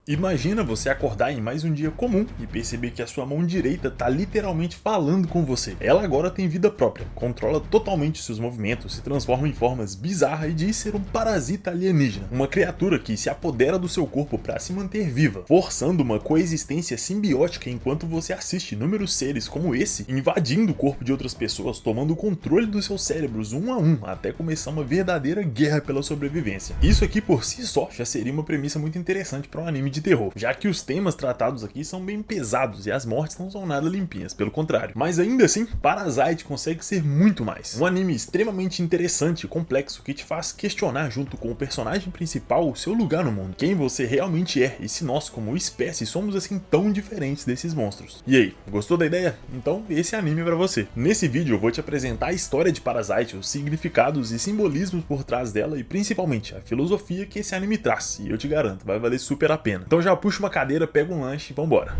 Imagina você acordar em mais um dia comum e perceber que a sua mão direita tá literalmente falando com você. Ela agora tem vida própria, controla totalmente seus movimentos, se transforma em formas bizarras e diz ser um parasita alienígena. Uma criatura que se apodera do seu corpo para se manter viva, forçando uma coexistência simbiótica enquanto você assiste inúmeros seres como esse invadindo o corpo de outras pessoas, tomando o controle dos seus cérebros um a um, até começar uma verdadeira guerra pela sobrevivência. Isso aqui por si só já seria uma premissa muito interessante para um anime de terror, já que os temas tratados aqui são bem pesados e as mortes não são nada limpinhas, pelo contrário. Mas ainda assim, Parasite consegue ser muito mais. Um anime extremamente interessante e complexo que te faz questionar junto com o personagem principal o seu lugar no mundo, quem você realmente é e se nós como espécie somos assim tão diferentes desses monstros. E aí, gostou da ideia? Então esse anime é pra você. Nesse vídeo eu vou te apresentar a história de Parasite, os significados e simbolismos por trás dela e principalmente a filosofia que esse anime traz, e eu te garanto, vai valer super a pena. Então já puxa uma cadeira, pega um lanche e vambora.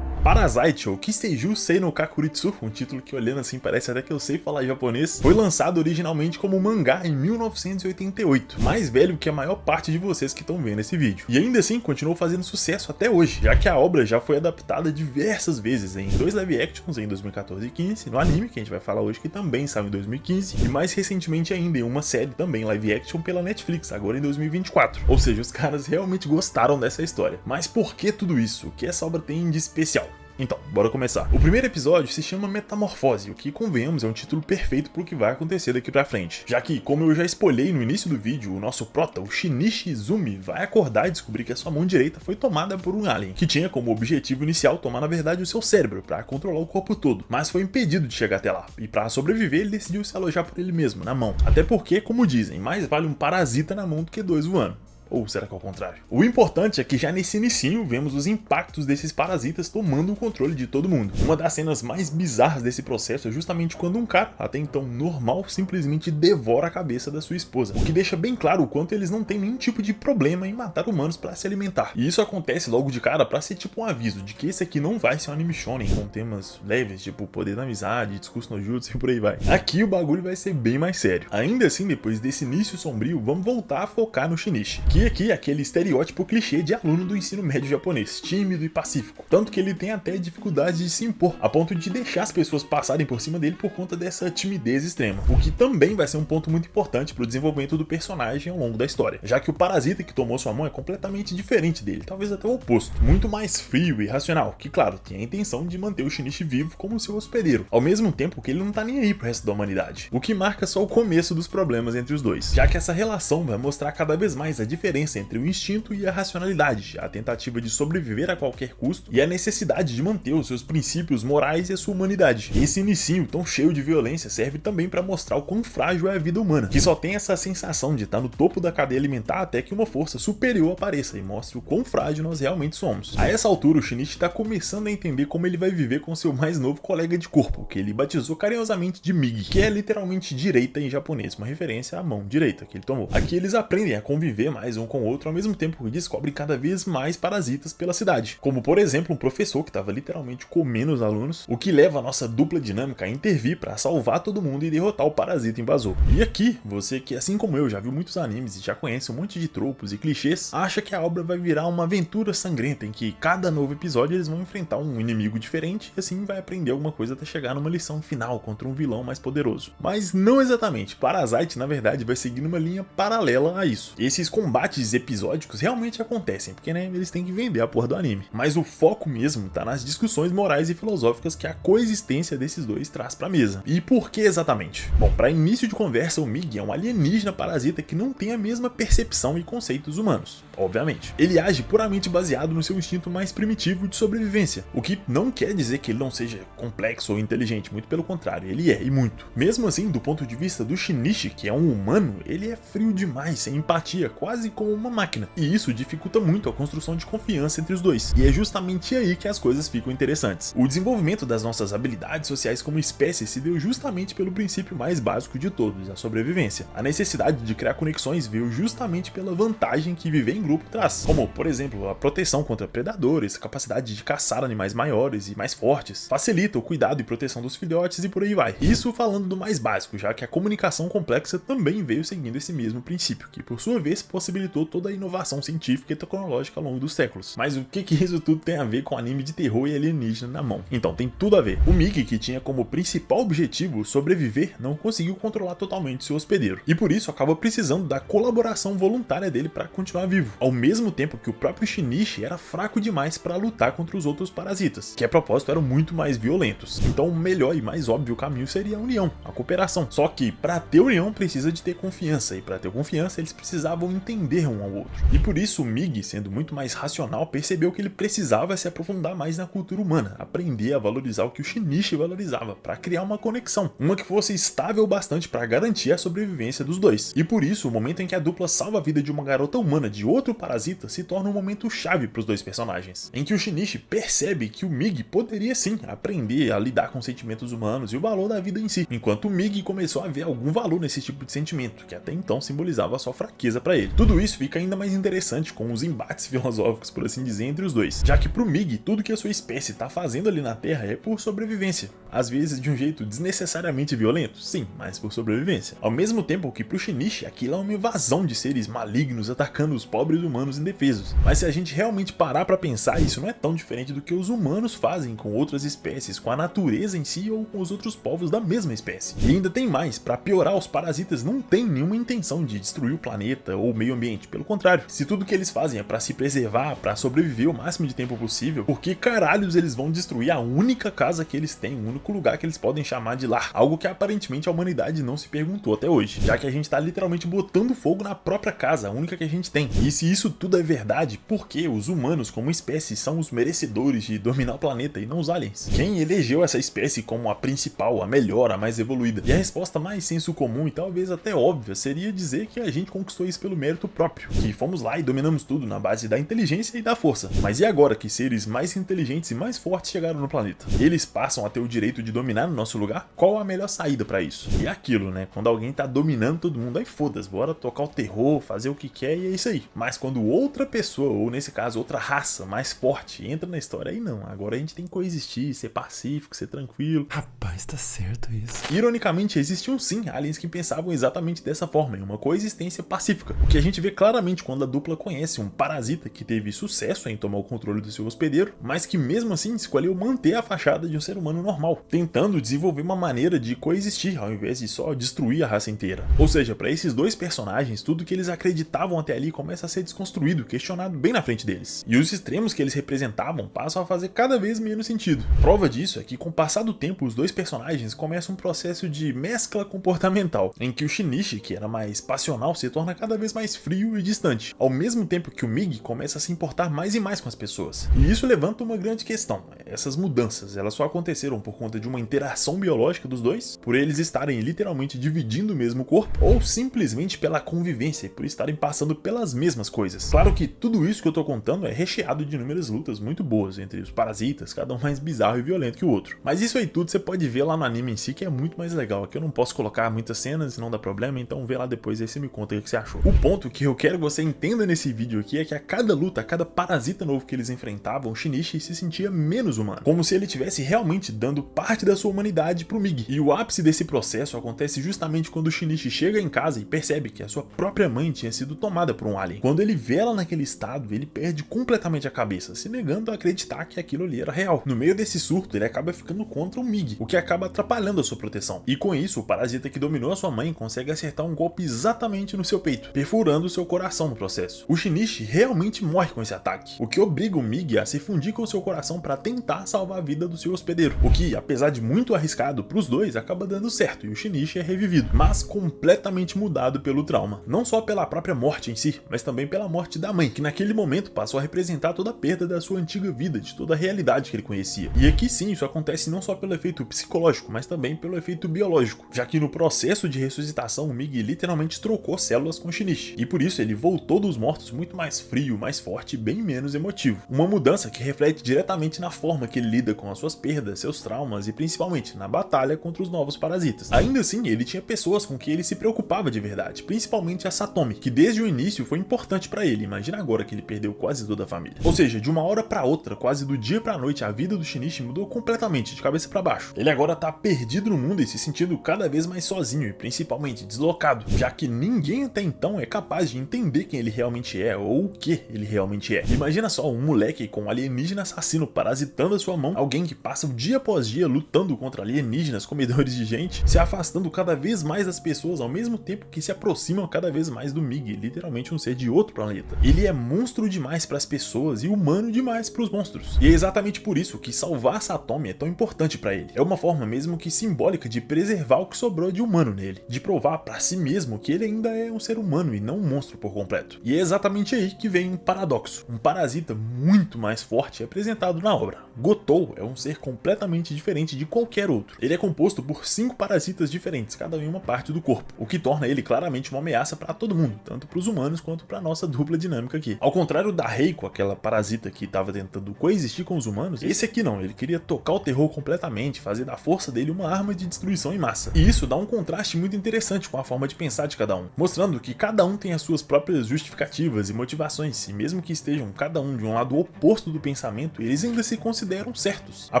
Parasite, ou Kiseiju Sei no Kakuritsu, um título que olhando assim parece até que eu sei falar japonês, foi lançado originalmente como mangá em 1988, mais velho que a maior parte de vocês que estão vendo esse vídeo. E ainda assim continuou fazendo sucesso até hoje, já que a obra já foi adaptada diversas vezes em 2 live actions em 2014 e 2015, no anime que a gente vai falar hoje que também saiu em 2015, e mais recentemente ainda em uma série também live action pela Netflix, agora em 2024. Ou seja, os caras realmente gostaram dessa história. Mas por que tudo isso? O que essa obra tem de especial? Então, bora começar. O primeiro episódio se chama Metamorfose, o que, convenhamos, é um título perfeito pro que vai acontecer daqui pra frente. Já que, como eu já spoilei no início do vídeo, o nosso prota, o Shinichi Izumi, vai acordar e descobrir que a sua mão direita foi tomada por um alien, que tinha como objetivo inicial tomar na verdade o seu cérebro, pra controlar o corpo todo, mas foi impedido de chegar até lá, e pra sobreviver ele decidiu se alojar por ele mesmo, na mão. Até porque, como dizem, mais vale um parasita na mão do que 2 voando. Ou será que é o contrário? O importante é que já nesse inicinho vemos os impactos desses parasitas tomando o controle de todo mundo. Uma das cenas mais bizarras desse processo é justamente quando um cara, até então normal, simplesmente devora a cabeça da sua esposa, o que deixa bem claro o quanto eles não têm nenhum tipo de problema em matar humanos para se alimentar. E isso acontece logo de cara para ser tipo um aviso de que esse aqui não vai ser um anime shonen com temas leves, tipo poder da amizade, discurso no jutsu e por aí vai. Aqui o bagulho vai ser bem mais sério. Ainda assim, depois desse início sombrio, vamos voltar a focar no Shinichi, que aqui é aquele estereótipo clichê de aluno do ensino médio japonês, tímido e pacífico, tanto que ele tem até dificuldade de se impor, a ponto de deixar as pessoas passarem por cima dele por conta dessa timidez extrema, o que também vai ser um ponto muito importante para o desenvolvimento do personagem ao longo da história, já que o parasita que tomou sua mão é completamente diferente dele, talvez até o oposto, muito mais frio e racional, que claro, tem a intenção de manter o Shinichi vivo como seu hospedeiro, ao mesmo tempo que ele não tá nem aí pro resto da humanidade, o que marca só o começo dos problemas entre os dois, já que essa relação vai mostrar cada vez mais a diferença entre o instinto e a racionalidade, a tentativa de sobreviver a qualquer custo e a necessidade de manter os seus princípios morais e a sua humanidade. Esse inicinho tão cheio de violência serve também para mostrar o quão frágil é a vida humana, que só tem essa sensação de estar no topo da cadeia alimentar até que uma força superior apareça e mostre o quão frágil nós realmente somos. A essa altura o Shinichi está começando a entender como ele vai viver com seu mais novo colega de corpo, que ele batizou carinhosamente de Migi, que é literalmente direita em japonês, uma referência à mão direita que ele tomou. Aqui eles aprendem a conviver mais um com o outro ao mesmo tempo que descobrem cada vez mais parasitas pela cidade, como por exemplo um professor que estava literalmente comendo os alunos, o que leva a nossa dupla dinâmica a intervir para salvar todo mundo e derrotar o parasita invasor. E aqui, você que assim como eu já viu muitos animes e já conhece um monte de tropos e clichês, acha que a obra vai virar uma aventura sangrenta em que cada novo episódio eles vão enfrentar um inimigo diferente e assim vai aprender alguma coisa até chegar numa lição final contra um vilão mais poderoso. Mas não exatamente, Parasite na verdade vai seguir numa linha paralela a isso. Esses combates episódicos realmente acontecem, porque né, eles têm que vender a porra do anime. Mas o foco mesmo tá nas discussões morais e filosóficas que a coexistência desses dois traz pra mesa. E por que exatamente? Bom, para início de conversa, o Migi é um alienígena parasita que não tem a mesma percepção e conceitos humanos, obviamente. Ele age puramente baseado no seu instinto mais primitivo de sobrevivência, o que não quer dizer que ele não seja complexo ou inteligente, muito pelo contrário, ele é, e muito. Mesmo assim, do ponto de vista do Shinichi, que é um humano, ele é frio demais, sem empatia, quase como uma máquina, e isso dificulta muito a construção de confiança entre os dois. E é justamente aí que as coisas ficam interessantes. O desenvolvimento das nossas habilidades sociais como espécie se deu justamente pelo princípio mais básico de todos, a sobrevivência. A necessidade de criar conexões veio justamente pela vantagem que viver em grupo traz, como, por exemplo, a proteção contra predadores, a capacidade de caçar animais maiores e mais fortes, facilita o cuidado e proteção dos filhotes e por aí vai. Isso falando do mais básico, já que a comunicação complexa também veio seguindo esse mesmo princípio, que por sua vez possibilitou toda a inovação científica e tecnológica ao longo dos séculos. Mas o que isso tudo tem a ver com anime de terror e alienígena na mão? Então tem tudo a ver. O Migi, que tinha como principal objetivo sobreviver, não conseguiu controlar totalmente seu hospedeiro, e por isso acaba precisando da colaboração voluntária dele para continuar vivo, ao mesmo tempo que o próprio Shinichi era fraco demais para lutar contra os outros parasitas, que a propósito eram muito mais violentos. Então o melhor e mais óbvio caminho seria a união, a cooperação. Só que para ter união precisa de ter confiança, e para ter confiança eles precisavam entender um ao outro. E por isso o Migi, sendo muito mais racional, percebeu que ele precisava se aprofundar mais na cultura humana, aprender a valorizar o que o Shinichi valorizava, para criar uma conexão, uma que fosse estável bastante para garantir a sobrevivência dos dois. E por isso o momento em que a dupla salva a vida de uma garota humana de outro parasita se torna um momento chave para os dois personagens, em que o Shinichi percebe que o Migi poderia sim aprender a lidar com sentimentos humanos e o valor da vida em si, enquanto o Migi começou a ver algum valor nesse tipo de sentimento, que até então simbolizava a sua fraqueza para ele. Tudo isso fica ainda mais interessante com os embates filosóficos, por assim dizer, entre os dois, já que pro Migi tudo que a sua espécie está fazendo ali na Terra é por sobrevivência, às vezes de um jeito desnecessariamente violento, sim, mas por sobrevivência. Ao mesmo tempo que pro Shinichi aquilo é uma invasão de seres malignos atacando os pobres humanos indefesos. Mas se a gente realmente parar para pensar, isso não é tão diferente do que os humanos fazem com outras espécies, com a natureza em si ou com os outros povos da mesma espécie. E ainda tem mais, para piorar, os parasitas não têm nenhuma intenção de destruir o planeta ou o meio ambiente, pelo contrário, se tudo que eles fazem é para se preservar, para sobreviver o máximo de tempo possível, por que caralhos eles vão destruir a única casa que eles têm, o único lugar que eles podem chamar de lar? Algo que aparentemente a humanidade não se perguntou até hoje, já que a gente tá literalmente botando fogo na própria casa, a única que a gente tem. E se isso tudo é verdade, por que os humanos como espécie são os merecedores de dominar o planeta e não os aliens? Quem elegeu essa espécie como a principal, a melhor, a mais evoluída? E a resposta mais senso comum e talvez até óbvia seria dizer que a gente conquistou isso pelo mérito próprio, que fomos lá e dominamos tudo na base da inteligência e da força. Mas e agora que seres mais inteligentes e mais fortes chegaram no planeta? Eles passam a ter o direito de dominar no nosso lugar? Qual a melhor saída para isso? E é aquilo, né? Quando alguém tá dominando todo mundo, aí foda-se, bora tocar o terror, fazer o que quer e é isso aí. Mas quando outra pessoa, ou nesse caso outra raça mais forte, entra na história, aí não. Agora a gente tem que coexistir, ser pacífico, ser tranquilo. Rapaz, tá certo isso. Ironicamente, existiam sim aliens que pensavam exatamente dessa forma, em uma coexistência pacífica. O que a gente vê claramente quando a dupla conhece um parasita que teve sucesso em tomar o controle do seu hospedeiro, mas que mesmo assim escolheu manter a fachada de um ser humano normal, tentando desenvolver uma maneira de coexistir ao invés de só destruir a raça inteira. Ou seja, para esses dois personagens, tudo que eles acreditavam até ali começa a ser desconstruído, questionado bem na frente deles. E os extremos que eles representavam passam a fazer cada vez menos sentido. Prova disso é que com o passar do tempo, os dois personagens começam um processo de mescla comportamental, em que o Shinichi, que era mais passional, se torna cada vez mais frio e distante, ao mesmo tempo que o Migi começa a se importar mais e mais com as pessoas. E isso levanta uma grande questão. Essas mudanças, elas só aconteceram por conta de uma interação biológica dos dois, por eles estarem literalmente dividindo o mesmo corpo, ou simplesmente pela convivência, por estarem passando pelas mesmas coisas. Claro que tudo isso que eu tô contando é recheado de inúmeras lutas muito boas entre os parasitas, cada um mais bizarro e violento que o outro. Mas isso aí tudo você pode ver lá no anime em si, que é muito mais legal. Aqui eu não posso colocar muitas cenas, não dá problema, então vê lá depois e aí você me conta o que você achou. O ponto que eu quero que você entenda nesse vídeo aqui é que a cada luta, a cada parasita novo que eles enfrentavam, o Shinichi se sentia menos humano, como se ele estivesse realmente dando parte da sua humanidade pro Migi. E o ápice desse processo acontece justamente quando o Shinichi chega em casa e percebe que a sua própria mãe tinha sido tomada por um alien. Quando ele vê ela naquele estado, ele perde completamente a cabeça, se negando a acreditar que aquilo ali era real. No meio desse surto, ele acaba ficando contra o Migi, o que acaba atrapalhando a sua proteção. E com isso, o parasita que dominou a sua mãe consegue acertar um golpe exatamente no seu peito, perfurando seu coração no processo. O Shinichi realmente morre com esse ataque, o que obriga o Migi a se fundir com seu coração para tentar salvar a vida do seu hospedeiro, o que, apesar de muito arriscado pros dois, acaba dando certo e o Shinichi é revivido, mas completamente mudado pelo trauma. Não só pela própria morte em si, mas também pela morte da mãe, que naquele momento passou a representar toda a perda da sua antiga vida, de toda a realidade que ele conhecia. E aqui sim, isso acontece não só pelo efeito psicológico, mas também pelo efeito biológico, já que no processo de ressuscitação o Migi literalmente trocou células com o Shinichi, e por isso ele voltou dos mortos muito mais frio, mais forte e bem menos emotivo. Uma mudança que reflete diretamente na forma que ele lida com as suas perdas, seus traumas e principalmente na batalha contra os novos parasitas. Ainda assim, ele tinha pessoas com quem ele se preocupava de verdade, principalmente a Satomi, que desde o início foi importante pra ele. Imagina agora que ele perdeu quase toda a família. Ou seja, de uma hora pra outra, quase do dia pra noite, a vida do Shinichi mudou completamente, de cabeça pra baixo. Ele agora tá perdido no mundo e se sentindo cada vez mais sozinho e principalmente deslocado, já que ninguém até então é capaz de entender quem ele realmente é ou o que ele realmente é. Imagina só um moleque com um alienígena assassino parasitando a sua mão, alguém que passa o dia após dia lutando contra alienígenas comedores de gente, se afastando cada vez mais das pessoas ao mesmo tempo que se aproximam cada vez mais do Mig, literalmente um ser de outro planeta. Ele é monstro demais para as pessoas e humano demais para os monstros. E é exatamente por isso que salvar Satomi é tão importante para ele. É uma forma mesmo que simbólica de preservar o que sobrou de humano nele, de provar para si mesmo que ele ainda é um ser humano e não um monstro por completo. E é exatamente aí que vem um paradoxo. Um parasita muito mais forte é apresentado na obra. Gotou é um ser completamente diferente de qualquer outro. Ele é composto por 5 parasitas diferentes, cada um em uma parte do corpo, o que torna ele claramente uma ameaça para todo mundo, tanto para os humanos quanto para nossa dupla dinâmica aqui. Ao contrário da Reiko, aquela parasita que estava tentando coexistir com os humanos, esse aqui não, ele queria tocar o terror completamente, fazer da força dele uma arma de destruição em massa. E isso dá um contraste muito interessante com a forma de pensar de cada um, mostrando que cada um tem as suas próprias justificativas e motivações, e mesmo que estejam cada um de um lado oposto do pensamento, eles ainda se consideram certos, a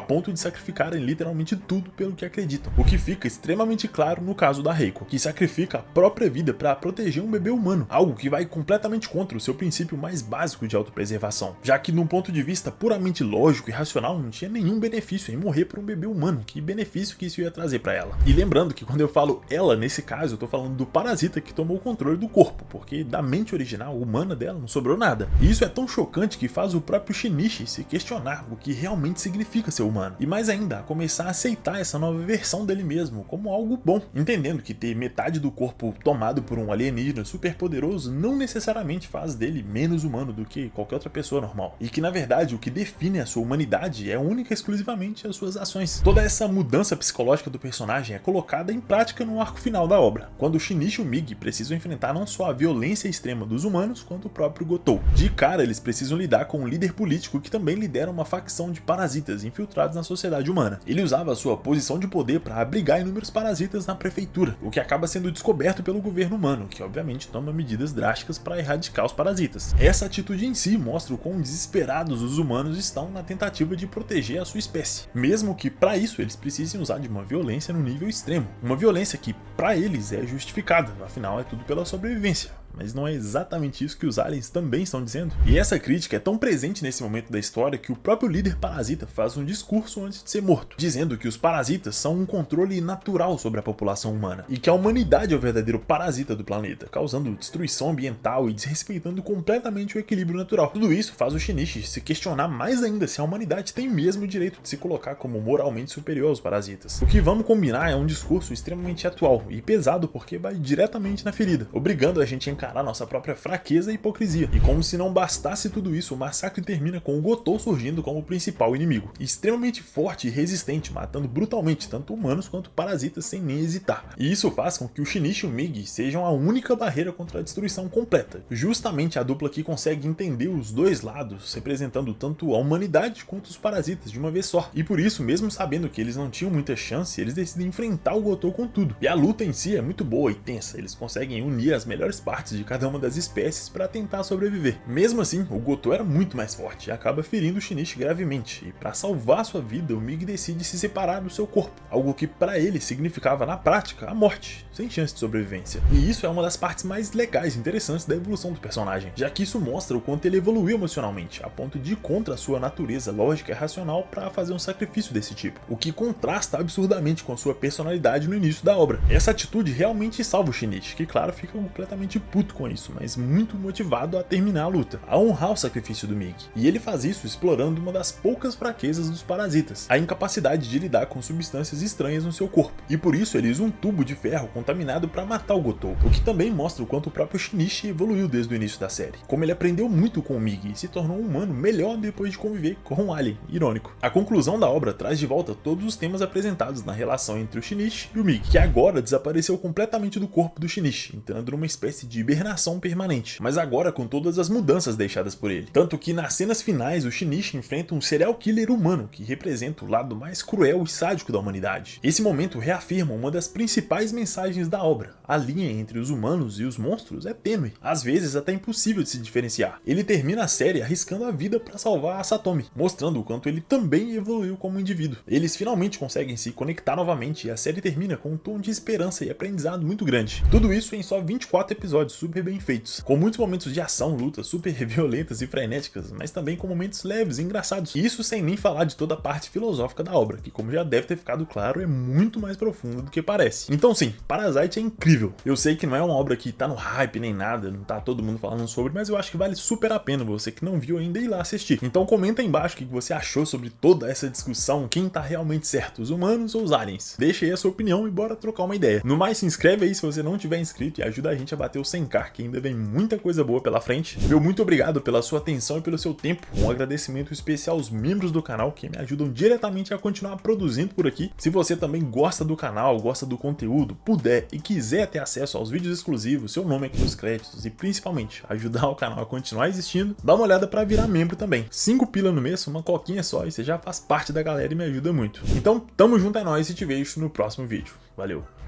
ponto de sacrificarem literalmente tudo pelo que acreditam. O que fica extremamente claro no caso da Reiko, que sacrifica a própria vida para proteger um bebê humano, algo que vai completamente contra o seu princípio mais básico de autopreservação, já que num ponto de vista puramente lógico e racional não tinha nenhum benefício em morrer por um bebê humano. Que benefício que isso ia trazer para ela? E lembrando que quando eu falo ela, nesse caso eu tô falando do parasita que tomou o controle do corpo, porque da mente original humana dela não sobrou nada. E isso é tão chocante que faz o próprio Shinichi se questionar o que realmente significa ser humano, e mais ainda, a começar a aceitar essa nova versão dele mesmo como algo bom, entendendo que ter metade do corpo tomado por um alienígena super poderoso não necessariamente faz dele menos humano do que qualquer outra pessoa normal, e que na verdade o que define a sua humanidade é única e exclusivamente as suas ações. Toda essa mudança psicológica do personagem é colocada em prática no arco final da obra, quando Shinichi e o Mig precisam enfrentar não só a violência extrema dos humanos, quanto o próprio Gotou. De cara, eles precisam lidar com um líder político que também lidera uma facção de parasitas infiltrados na sociedade humana. Ele usava a sua posição de poder para abrigar inúmeros parasitas na prefeitura, o que acaba sendo descoberto pelo governo humano, que obviamente toma medidas drásticas para erradicar os parasitas. Essa atitude em si mostra o quão desesperados os humanos estão na tentativa de proteger a sua espécie, mesmo que para isso eles precisem usar de uma violência no nível extremo, uma violência que para eles é justificada, afinal é tudo pela sobrevivência. Mas não é exatamente isso que os aliens também estão dizendo? E essa crítica é tão presente nesse momento da história que o próprio líder parasita faz um discurso antes de ser morto, dizendo que os parasitas são um controle natural sobre a população humana, e que a humanidade é o verdadeiro parasita do planeta, causando destruição ambiental e desrespeitando completamente o equilíbrio natural. Tudo isso faz o Shinichi se questionar mais ainda se a humanidade tem mesmo o direito de se colocar como moralmente superior aos parasitas. O que vamos combinar é um discurso extremamente atual e pesado, porque vai diretamente na ferida, obrigando a gente a encarar nossa própria fraqueza e hipocrisia. E como se não bastasse tudo isso, o massacre termina com o Gotou surgindo como o principal inimigo, extremamente forte e resistente, matando brutalmente tanto humanos quanto parasitas sem nem hesitar. E isso faz com que o Shinichi e o Mig sejam a única barreira contra a destruição completa, justamente a dupla que consegue entender os dois lados, representando tanto a humanidade quanto os parasitas de uma vez só. E por isso, mesmo sabendo que eles não tinham muita chance, eles decidem enfrentar o Gotou com tudo. E a luta em si é muito boa e tensa, eles conseguem unir as melhores partes de cada uma das espécies para tentar sobreviver. Mesmo assim, o Gotou era muito mais forte e acaba ferindo o Shinichi gravemente, e para salvar sua vida, o Mig decide se separar do seu corpo, algo que para ele significava na prática a morte, sem chance de sobrevivência. E isso é uma das partes mais legais e interessantes da evolução do personagem, já que isso mostra o quanto ele evoluiu emocionalmente, a ponto de ir contra a sua natureza lógica e racional para fazer um sacrifício desse tipo, o que contrasta absurdamente com a sua personalidade no início da obra. Essa atitude realmente salva o Shinichi, que claro fica completamente puto com isso, mas muito motivado a terminar a luta, a honrar o sacrifício do Mig. E ele faz isso explorando uma das poucas fraquezas dos parasitas, a incapacidade de lidar com substâncias estranhas no seu corpo. E por isso ele usa um tubo de ferro contaminado para matar o Gotou, o que também mostra o quanto o próprio Shinichi evoluiu desde o início da série, como ele aprendeu muito com o Mig e se tornou um humano melhor depois de conviver com um alien. Irônico. A conclusão da obra traz de volta todos os temas apresentados na relação entre o Shinichi e o Mig, que agora desapareceu completamente do corpo do Shinichi, entrando numa espécie de hibernação permanente, mas agora com todas as mudanças deixadas por ele. Tanto que nas cenas finais o Shinichi enfrenta um serial killer humano que representa o lado mais cruel e sádico da humanidade. Esse momento reafirma uma das principais mensagens da obra: a linha entre os humanos e os monstros é tênue, às vezes até impossível de se diferenciar. Ele termina a série arriscando a vida para salvar a Satomi, mostrando o quanto ele também evoluiu como indivíduo. Eles finalmente conseguem se conectar novamente e a série termina com um tom de esperança e aprendizado muito grande. Tudo isso em só 24 episódios super bem feitos, com muitos momentos de ação, lutas super violentas e frenéticas, mas também com momentos leves e engraçados. E isso sem nem falar de toda a parte filosófica da obra, que, como já deve ter ficado claro, é muito mais profunda do que parece. Então sim, Parasite é incrível. Eu sei que não é uma obra que tá no hype nem nada, não tá todo mundo falando sobre, mas eu acho que vale super a pena você que não viu ainda ir lá assistir. Então comenta aí embaixo o que você achou sobre toda essa discussão, quem tá realmente certo, os humanos ou os aliens. Deixa aí a sua opinião e bora trocar uma ideia. No mais, se inscreve aí se você não tiver inscrito e ajuda a gente a bater o 100k, que ainda vem muita coisa boa pela frente. Meu muito obrigado pela sua atenção e pelo seu tempo. Um agradecimento especial aos membros do canal que me ajudam diretamente a continuar produzindo por aqui. Se você também gosta do canal, gosta do conteúdo, puder e quiser ter acesso aos vídeos exclusivos, seu nome aqui nos créditos e principalmente ajudar o canal a continuar existindo, dá uma olhada para virar membro também. 5 pila no mês, uma coquinha só, e você já faz parte da galera e me ajuda muito. Então, tamo junto, é nóis e te vejo no próximo vídeo. Valeu!